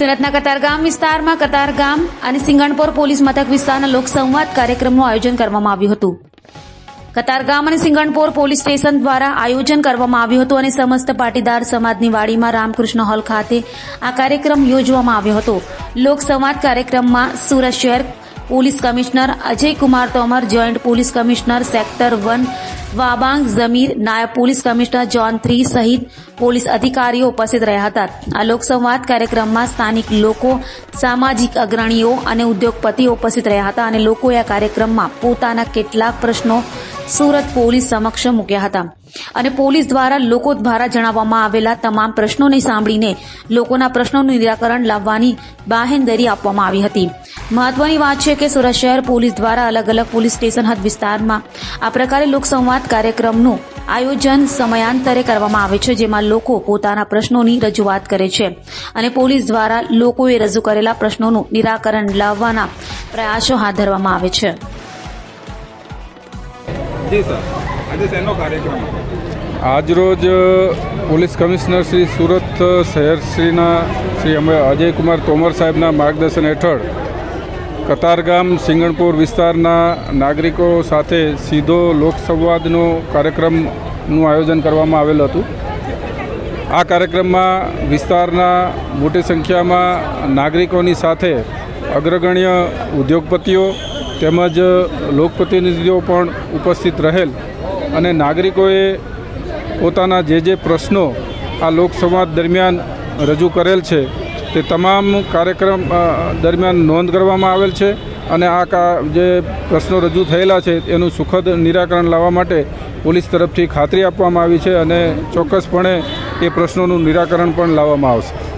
સુરતના કતારગામ વિસ્તારમાં કતારગામ અને સિંગણપોર પોલીસ મથક વિસ્તારના લોકસંવાદ કાર્યક્રમનું આયોજન કરવામાં આવ્યું હતું। કતારગામ અને સિંગણપોર પોલીસ સ્ટેશન દ્વારા આયોજન કરવામાં આવ્યું હતું અને સમસ્ત પાટીદાર સમાજની વાડીમાં રામકૃષ્ણ હોલ ખાતે આ કાર્યક્રમ યોજવામાં આવ્યો હતો। લોકસંવાદ કાર્યક્રમમાં સુરત શહેર police commissioner Ajay Kumar Tomar, joint police commissioner sector 1 Wabang Zameer, નાયબ પોલીસ કમિશનર ઝોન 3 સહિત પોલીસ અધિકારીઓ ઉપસ્થિત રહ્યા હતા। આ લોકસંવાદ કાર્યક્રમમાં સ્થાનિક લોકો, સામાજિક અગ્રણીઓ અને ઉદ્યોગપતિઓ ઉપસ્થિત રહ્યા હતા અને લોકોએ આ કાર્યક્રમમાં પોતાના કેટલાક પ્રશ્નો સુરત પોલીસ સમક્ષ મૂક્યા હતા અને પોલીસ દ્વારા લોકો દ્વારા જણાવવામાં આવેલા તમામ પ્રશ્નોને સાંભળીને લોકોના પ્રશ્નોનું નિરાકરણ લાવવાની બાહેંધરી આપવામાં આવી હતી। મહત્વની વાત છે કે સુરત શહેર પોલીસ દ્વારા અલગ અલગ પોલીસ સ્ટેશન હદ વિસ્તારમાં આ પ્રકારે લોકસંવાદ કાર્યક્રમનું આયોજન સમયાંતરે કરવામાં આવે છે, જેમાં લોકો પોતાના પ્રશ્નોની રજૂઆત કરે છે અને પોલીસ દ્વારા લોકોએ રજૂ કરેલા પ્રશ્નોનું નિરાકરણ લાવવાના પ્રયાસો હાથ ધરવામાં આવે છે। આજરોજ પોલીસ કમિશનર શ્રી સુરત શહેર શ્રી અજય કુમાર તોમર સાહેબના માર્ગદર્શન હેઠળ કતારગામ સિંગણપોર વિસ્તારના નાગરિકો સાથે સીધો લોકસંવાદનો કાર્યક્રમનું આયોજન કરવામાં આવેલ હતું। આ કાર્યક્રમમાં વિસ્તારના મોટી સંખ્યામાં નાગરિકોની સાથે અગ્રગણ્ય ઉદ્યોગપતિઓ તેમજ લોકપ્રતિનિધિઓ પણ ઉપસ્થિત રહેલ અને નાગરિકોએ પોતાના જે પ્રશ્નો આ લોકસંવાદ દરમિયાન રજૂ કરેલ છે તે તમામ કાર્યક્રમ દરમિયાન નોંધ કરવામાં આવેલ છે અને આ જે પ્રશ્નો રજૂ થયેલા છે એનું સુખદ નિરાકરણ લાવવા માટે પોલીસ તરફથી ખાતરી આપવામાં આવી છે અને ચોક્કસપણે એ પ્રશ્નોનું નિરાકરણ પણ લાવવામાં આવશે।